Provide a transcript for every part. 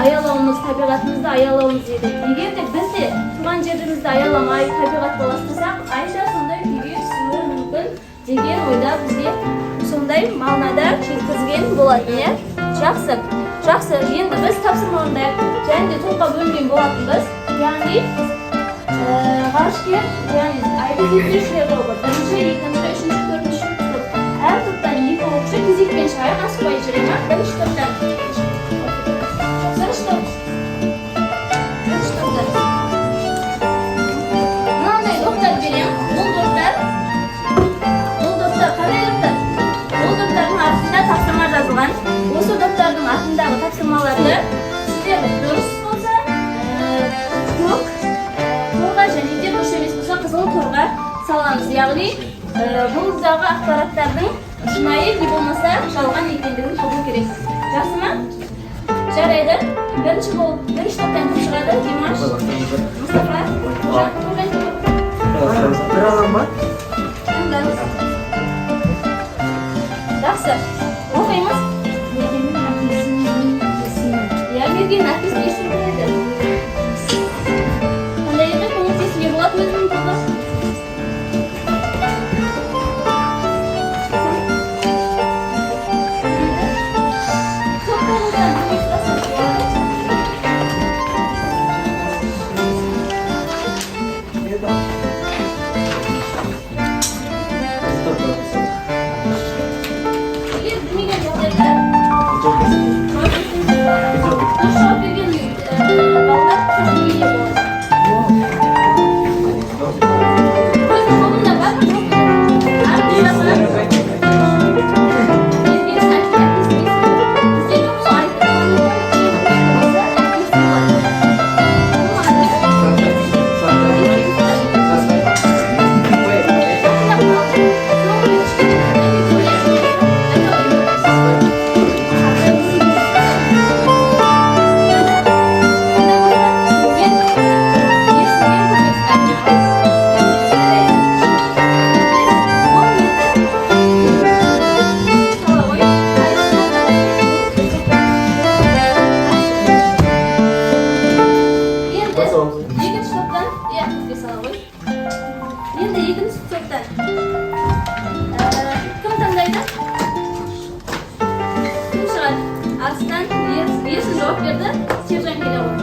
аялауымыз, табиғатымызды аялауымыз еді. Егер де біз де туған жерімізді аяламай, табиғатты ластасақ, Айша сондай күйге түсуі мүмкін деген ойда бізге сондай мағынада жеткізген болатын, иә? Жақсы. Енді біз тапсырма орындайық. Және де топқа бөлінген болатынбыз. Яғни ғарышкер, яғни айды зерттеушілер тобы. Бірінші, екінші, үшінші, төртінші топ. Әр топтан екі оқушы кезекпен шығайық, асықпай жүре ма? Бірінші топтан. Бірінші топ. Мынандай доптар берем. Бұл доптар қандай доптар? Бұл доптардың артында тапсырма жазылған. Осы доптардың артындағы тапсырмаларды сіздер дұрыс болса көк торға және де дұрыс емес болса қызыл торға саламыз. Яғни бұлдағы ақпараттардың шынайы не болмаса жалған екендігін табу керек. Жақсы ма? Жарайды. Бірінші топтан кім шығады? Димаш, Мұстафа, бір алам ба? Жақсы. Оқимыз? Мерген әкесін ешін біледі. Қандай еді? Көмектесуге болады өзінің тобы? Көп болудан көмек сұрасаңыз болады. Егер білмеген жағдайда дұрыс жауап берген балалар ие болады. Өзінің қолында бар ма жоқ па? Артында ма? Енді екінші топтан кім таңдайды? Кім шығады? Арыстан ерсін жауап берді, Сержан келе ғой.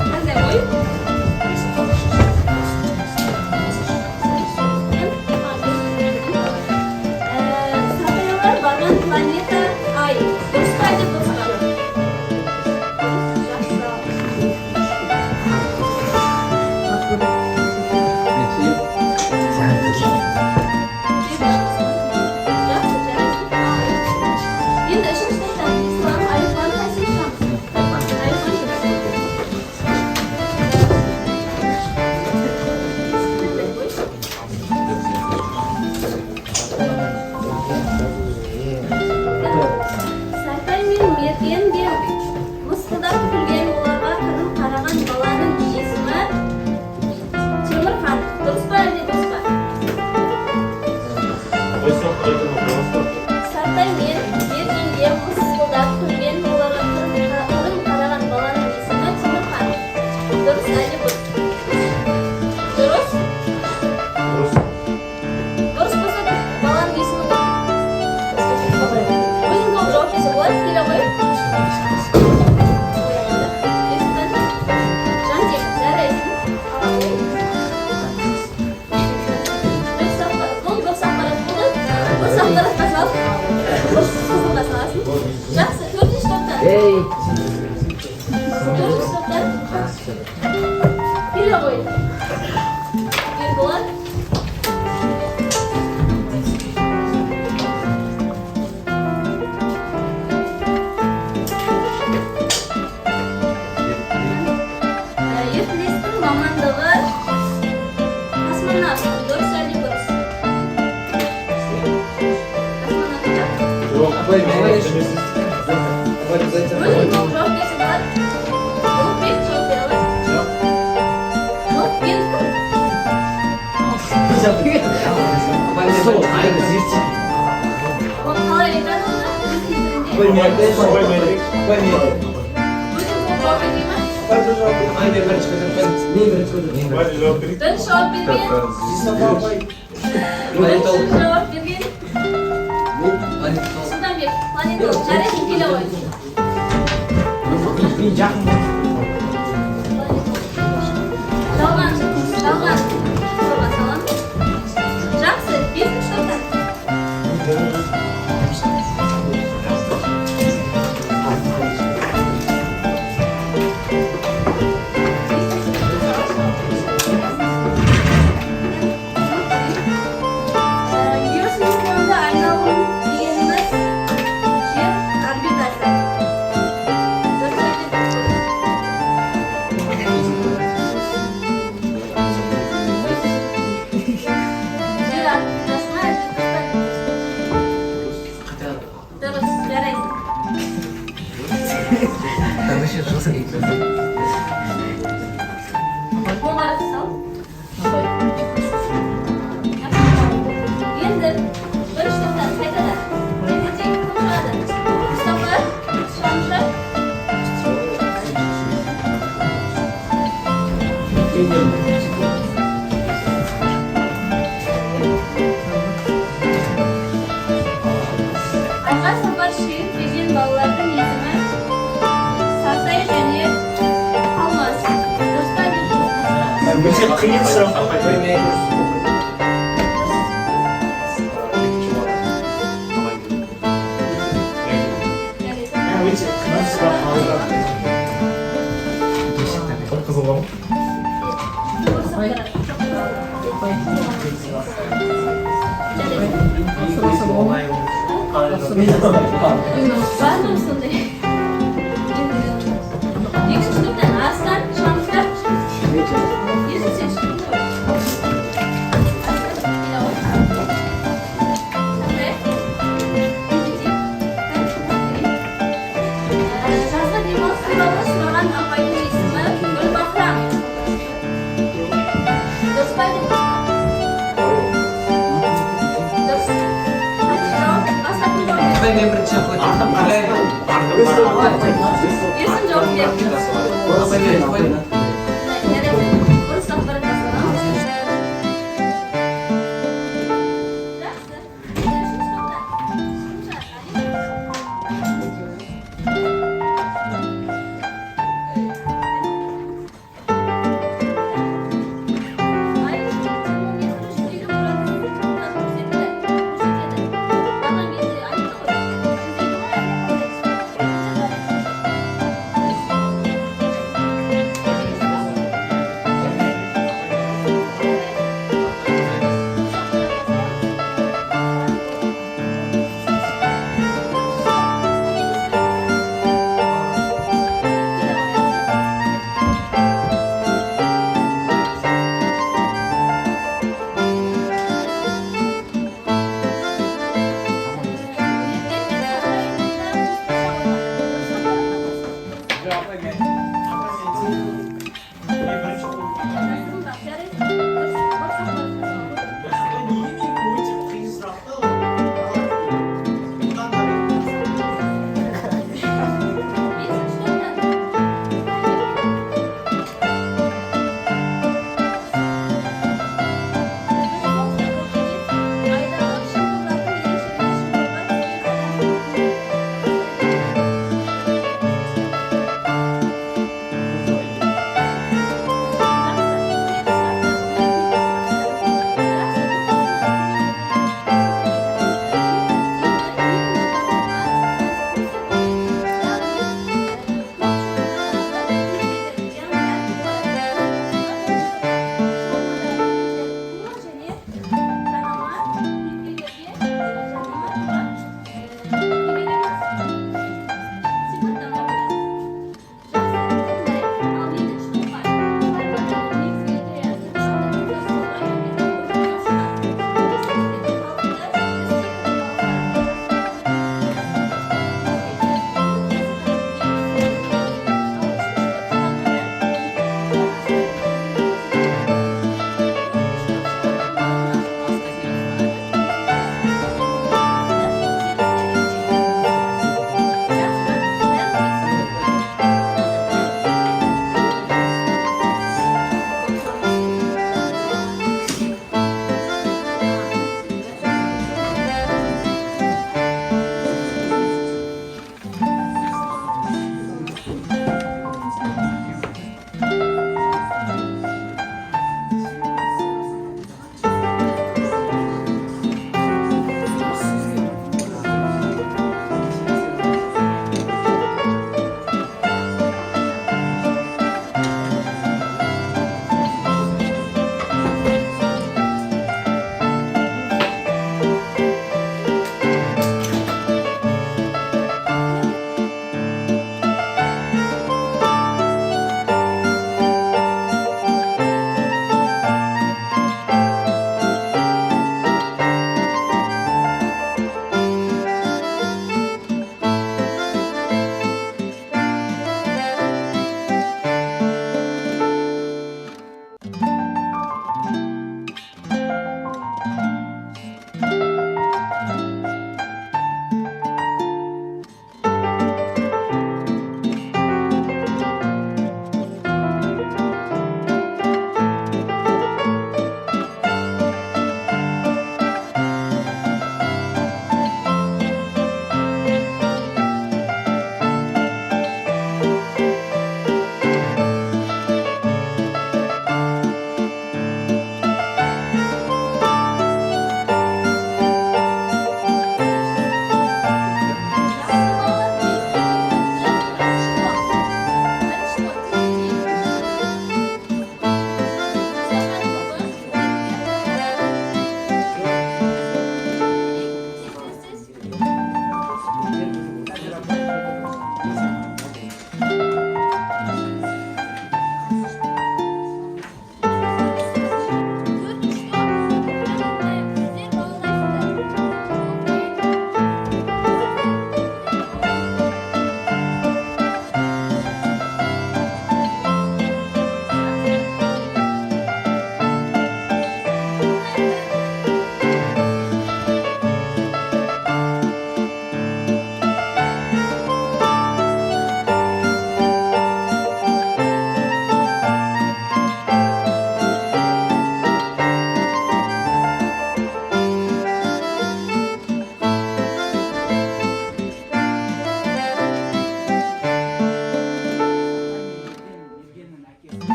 Қандай ой? Сапаялар барған планета Ай. Дұрыс па деп дұрыс па? Енді үшінші топтан ислам аяқтарын қайсыны шығамыз? Сартай мен мерген де мысқылдап күлген, оларға қырын қараған баланың есімі Темірхан. Дұрыс па әлде дұрыс па? Сартай мен мергенге мысқылдап күлген, оларға қырын қараған баланың есімі Темірхан. Дұрыс әлде бұрыс? Дұрыс? Дұрыс болса баланың есімі ғой. Өзің толық жауап берсе болады, келе ғой. Жантек, жарайсың. Бұл бос ақпарат болды. Бос ақпаратқа салып, бос қызылға саласың. Жақсы, төртінші топтан. Төртінші топтан. Келе ғой. Ерболат. Ертілестің мамандығы космонавт. Дұрыс әлде бұрыс? Космонавт. Өзің толық жауап берсе болады. Ұлықбек жауап бере алады. Ұлықбек кім? Оны қалай айтады оны? Өз тілінде? Yes,